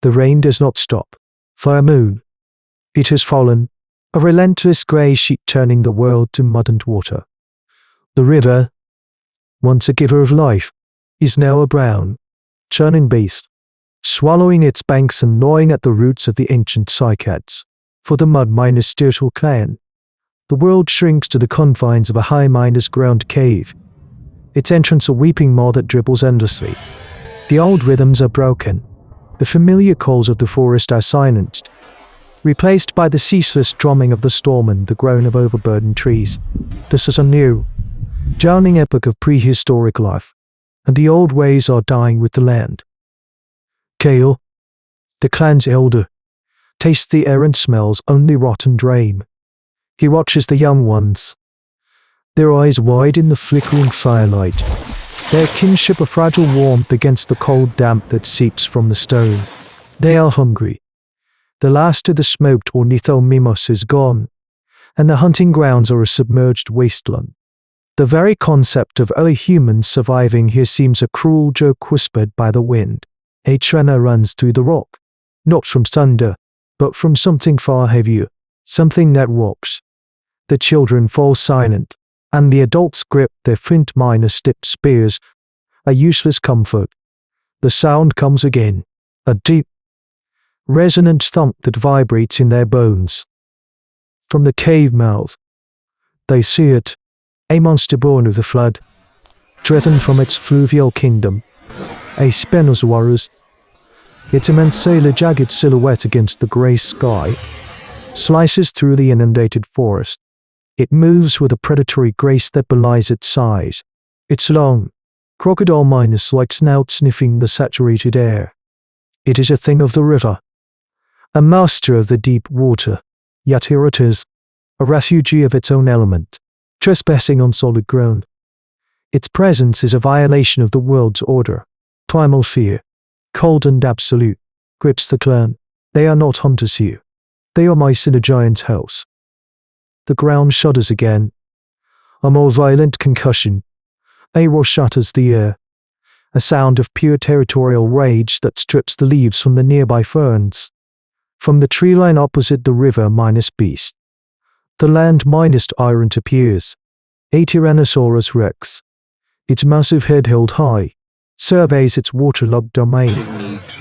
The rain does not stop. Fire moon. It has fallen, a relentless grey sheet turning the world to mud and water. The river, once a giver of life, is now a brown, churning beast, swallowing its banks and gnawing at the roots of the ancient cycads. For the mud-turtle clan, the world shrinks to the confines of a high-ground cave, its entrance a weeping maw that dribbles endlessly. The old rhythms are broken. The familiar calls of the forest are silenced, replaced by the ceaseless drumming of the storm and the groan of overburdened trees. This is a new, drowning epoch of prehistoric life, and the old ways are dying with the land. Kale, the clan's elder, tastes the air and smells only rot and dream. He watches the young ones, their eyes wide in the flickering firelight, their kinship a fragile warmth against the cold damp that seeps from the stone. They are hungry. The last of the smoked ornithomimos is gone, and the hunting grounds are a submerged wasteland. The very concept of early humans surviving here seems a cruel joke whispered by the wind. A tremor runs through the rock, not from thunder, but from something far heavier, something that walks. The children fall silent, and the adults grip their flint-tipped spears, a useless comfort. The sound comes again, a deep, resonant thump that vibrates in their bones. From the cave mouth, they see it, a monster born of the flood, driven from its fluvial kingdom, a Spinosaurus. Its immense jagged silhouette against the grey sky slices through the inundated forest. It moves with a predatory grace that belies its size, its long, crocodile-like snout sniffing the saturated air. It is a thing of the river, a master of the deep water, yet here it is, a refugee of its own element, trespassing on solid ground. Its presence is a violation of the world's order. Primal fear, cold and absolute, grips the clan. They are not hunters here. They are mice in a giant's house. The ground shudders again. A more violent concussion. A roar shatters the air. A sound of pure territorial rage that strips the leaves from the nearby ferns. From the tree line opposite the river beast, the land tyrant appears. A Tyrannosaurus Rex, its massive head held high, surveys its waterlogged domain.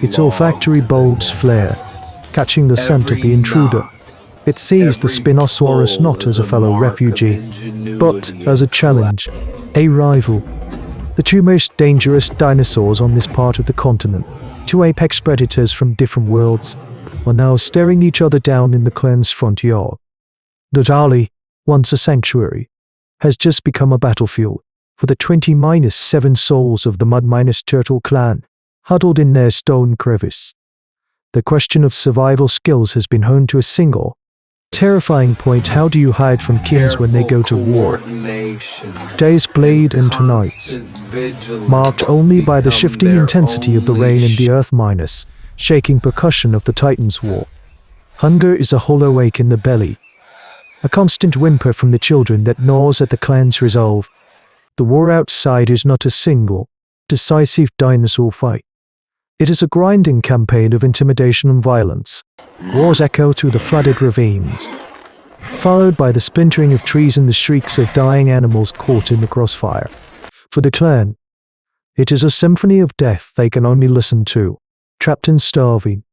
Its olfactory bulbs flare, catching the scent of the intruder. It sees the Spinosaurus not as a fellow refugee, but as a challenge, a rival. The two most dangerous dinosaurs on this part of the continent, two apex predators from different worlds, are now staring each other down in the clan's front yard. The valley, once a sanctuary, has just become a battlefield for the 20-7 souls of the mud-turtle clan, huddled in their stone crevice. The question of survival skills has been honed to a single, terrifying point: how do you hide from kings when they go to war? Days bleed into nights, marked only by the shifting intensity of the rain and the earth shaking percussion of the Titan's war. Hunger is a hollow ache in the belly, a constant whimper from the children that gnaws at the clan's resolve. The war outside is not a single, decisive dinosaur fight. It is a grinding campaign of intimidation and violence. Wars echo through the flooded ravines, followed by the splintering of trees and the shrieks of dying animals caught in the crossfire. For the clan, it is a symphony of death they can only listen to, trapped and starving.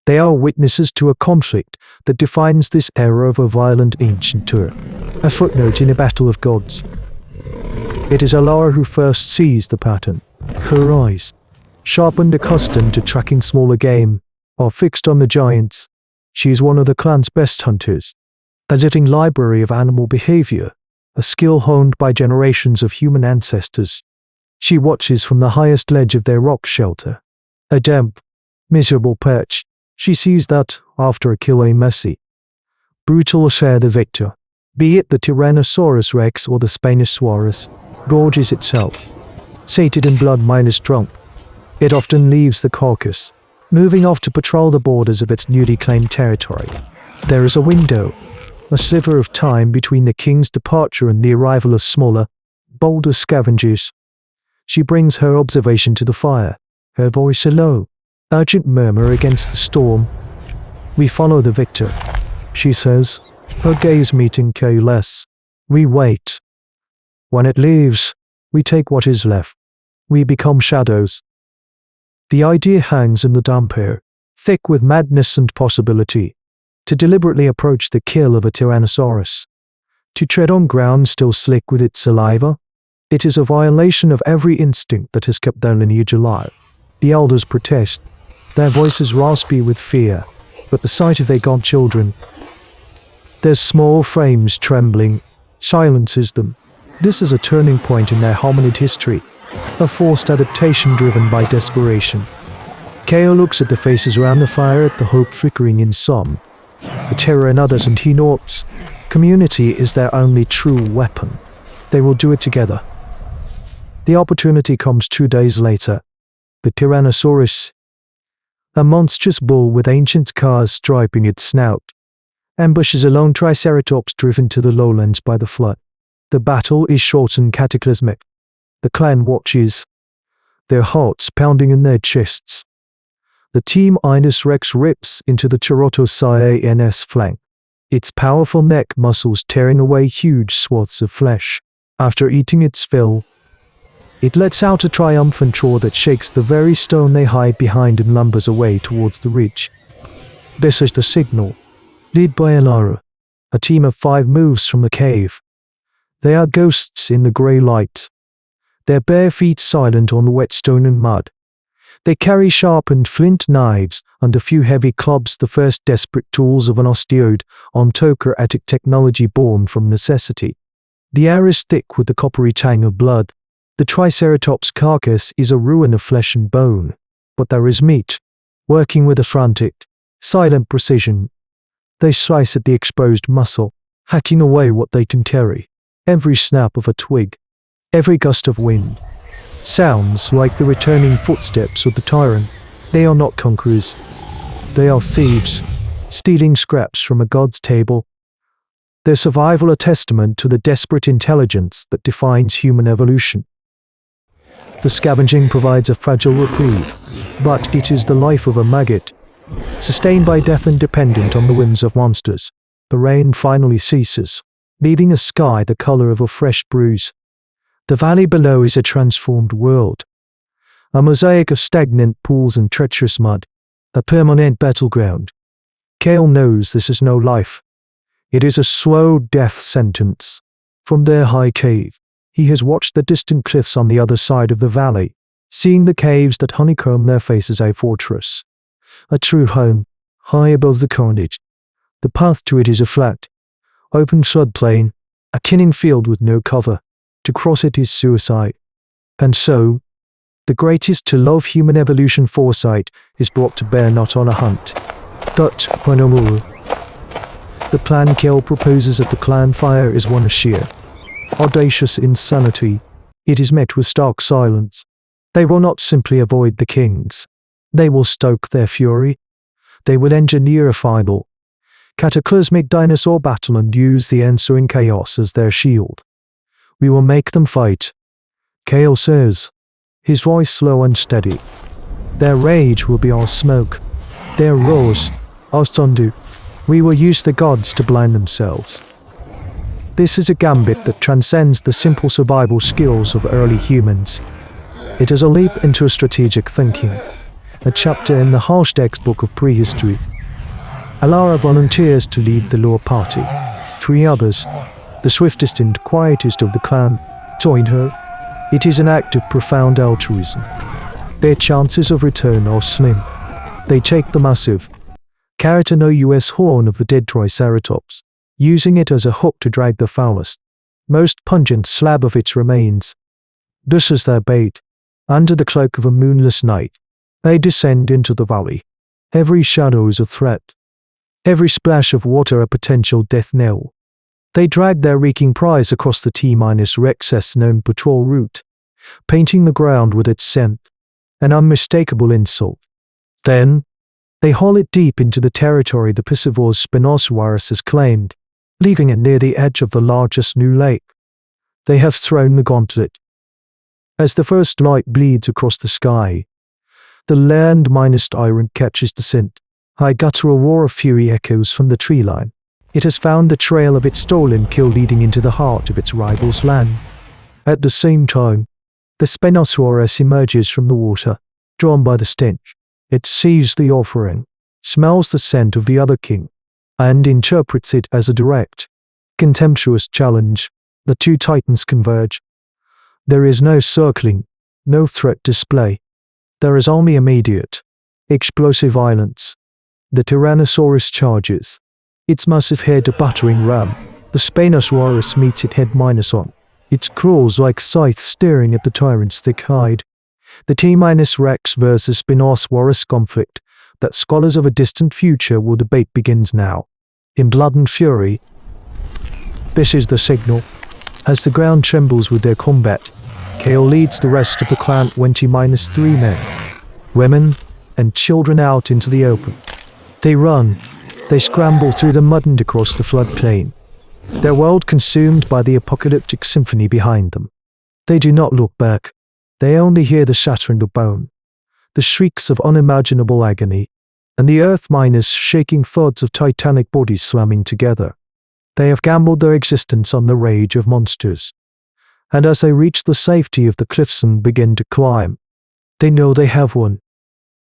They are witnesses to a conflict that defines this era of a violent ancient earth, a footnote in a battle of gods. It is Alara who first sees the pattern. Her eyes, sharpened, accustomed to tracking smaller game, are fixed on the giants. She is one of the clan's best hunters, a living library of animal behavior, a skill honed by generations of human ancestors. She watches from the highest ledge of their rock shelter, a damp, miserable perch. She sees that, after a kill, a messy, brutal affair, the victor, be it the Tyrannosaurus Rex or the Spinosaurus, gorges itself. Sated in blood drunk, it often leaves the carcass, moving off to patrol the borders of its newly claimed territory. There is a window, a sliver of time between the king's departure and the arrival of smaller, bolder scavengers. She brings her observation to the fire, her voice low, Urgent murmur against the storm. We follow the victor, she says, her gaze meeting Kayla's. We wait. When it leaves, we take what is left. We become shadows. The idea hangs in the damp air, thick with madness and possibility. To deliberately approach the kill of a Tyrannosaurus, to tread on ground still slick with its saliva, it is a violation of every instinct that has kept their lineage alive. The elders protest, their voices raspy with fear, but the sight of their godchildren, their small frames trembling, silences them. This is a turning point in their hominid history, a forced adaptation driven by desperation. Kale looks at the faces around the fire, at the hope flickering in some, the terror in others, and he nods. Community is their only true weapon. They will do it together. The opportunity comes 2 days later. The Tyrannosaurus, a monstrous bull with ancient scars striping its snout, ambushes a lone triceratops driven to the lowlands by the flood. The battle is short and cataclysmic. The clan watches, their hearts pounding in their chests. The Tyrannosaurus Rex rips into the Ceratosaurus flank, its powerful neck muscles tearing away huge swaths of flesh. After eating its fill, it lets out a triumphant roar that shakes the very stone they hide behind and lumbers away towards the ridge. This is the signal. Led by Alara, a team of 5 moves from the cave. They are ghosts in the grey light, their bare feet silent on the wet stone and mud. They carry sharpened flint knives and a few heavy clubs, the first desperate tools of an osteoid ontocratic technology born from necessity. The air is thick with the coppery tang of blood. The triceratops carcass is a ruin of flesh and bone, but there is meat, working with a frantic, silent precision. They slice at the exposed muscle, hacking away what they can carry. Every snap of a twig, every gust of wind, sounds like the returning footsteps of the tyrant. They are not conquerors. They are thieves, stealing scraps from a god's table. Their survival a testament to the desperate intelligence that defines human evolution. The scavenging provides a fragile reprieve, but it is the life of a maggot, sustained by death and dependent on the whims of monsters. The rain finally ceases, leaving a sky the color of a fresh bruise. The valley below is a transformed world, a mosaic of stagnant pools and treacherous mud, a permanent battleground. Kale knows this is no life. It is a slow death sentence. From their high cave, he has watched the distant cliffs on the other side of the valley, seeing the caves that honeycomb their faces a fortress, a true home, high above the carnage. The path to it is a flat, open floodplain, a killing field with no cover. To cross it is suicide. And so, the greatest to love human evolution foresight is brought to bear not on a hunt, but on a war. The plan Kale proposes at the clan fire is one of sheer, audacious insanity. It is met with stark silence. They will not simply avoid the kings. They will stoke their fury. They will engineer a final, cataclysmic dinosaur battle and use the ensuing chaos as their shield. We will make them fight, Kale says, his voice slow and steady. Their rage will be our smoke, their roars, our thunder. We will use the gods to blind themselves. This is a gambit that transcends the simple survival skills of early humans. It is a leap into strategic thinking, a chapter in the harsh textbook of prehistory. Alara volunteers to lead the lure party. 3 others, the swiftest and quietest of the clan, join her. It is an act of profound altruism. Their chances of return are slim. They take the massive, keratinous horn of the dead Triceratops, using it as a hook to drag the foulest, most pungent slab of its remains. This is their bait. Under the cloak of a moonless night, they descend into the valley. Every shadow is a threat. Every splash of water a potential death knell. They drag their reeking prize across the Tyrannosaurus Rex's known patrol route, painting the ground with its scent, an unmistakable insult. Then, they haul it deep into the territory the piscivorous Spinosaurus has claimed, leaving it near the edge of the largest new lake. They have thrown the gauntlet. As the first light bleeds across the sky, The land-minus tyrant catches the scent. A guttural roar of fury echoes from the tree line. It has found the trail of its stolen kill leading into the heart of its rival's land. At the same time, the Spinosaurus emerges from the water, drawn by the stench. It sees the offering, smells the scent of the other king, and interprets it as a direct, contemptuous challenge. The two titans converge. There is no circling, no threat display. There is only immediate, explosive violence. The Tyrannosaurus charges, its massive head a battering ram. The Spinosaurus meets it head minus on, its claws like scythes staring at the tyrant's thick hide. The T-Rex versus Spinosaurus conflict that scholars of a distant future will debate begins now. In blood and fury, this is the signal. As the ground trembles with their combat, Kale leads the rest of the clan 20-3 men, women, and children out into the open. They run, they scramble through the mud and across the floodplain, their world consumed by the apocalyptic symphony behind them. They do not look back. They only hear the shattering of bone, the shrieks of unimaginable agony, and the earth-minus shaking thuds of titanic bodies slamming together. They have gambled their existence on the rage of monsters, and as they reach the safety of the cliffs and begin to climb, they know they have won.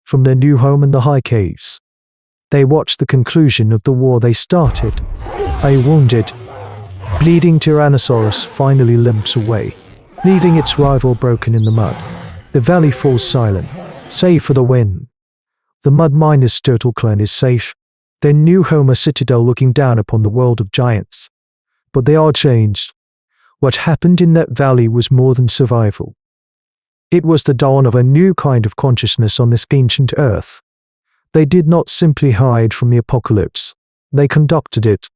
From their new home in the high caves, they watch the conclusion of the war they started. A wounded, bleeding Tyrannosaurus finally limps away, leaving its rival broken in the mud. The valley falls silent, save for the wind. The mud-minus turtle clan is safe, their new home a citadel looking down upon the world of giants. But they are changed. What happened in that valley was more than survival. It was the dawn of a new kind of consciousness on this ancient earth. They did not simply hide from the apocalypse. They conducted it.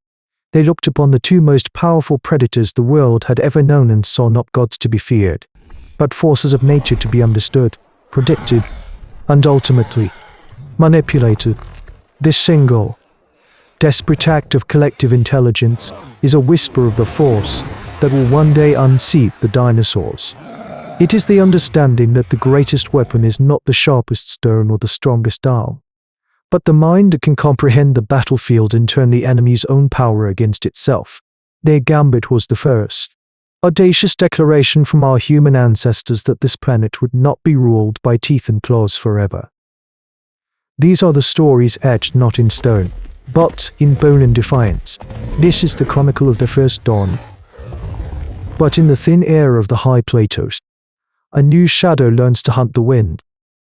They looked upon the two most powerful predators the world had ever known and saw not gods to be feared, but forces of nature to be understood, predicted, and ultimately manipulated. This single, desperate act of collective intelligence is a whisper of the force that will one day unseat the dinosaurs. It is the understanding that the greatest weapon is not the sharpest stone or the strongest arm, but the mind that can comprehend the battlefield and turn the enemy's own power against itself. Their gambit was the first, audacious declaration from our human ancestors that this planet would not be ruled by teeth and claws forever. These are the stories etched not in stone, but in bone and defiance. This is the chronicle of the first dawn. But in the thin air of the high plateaus, a new shadow learns to hunt the wind.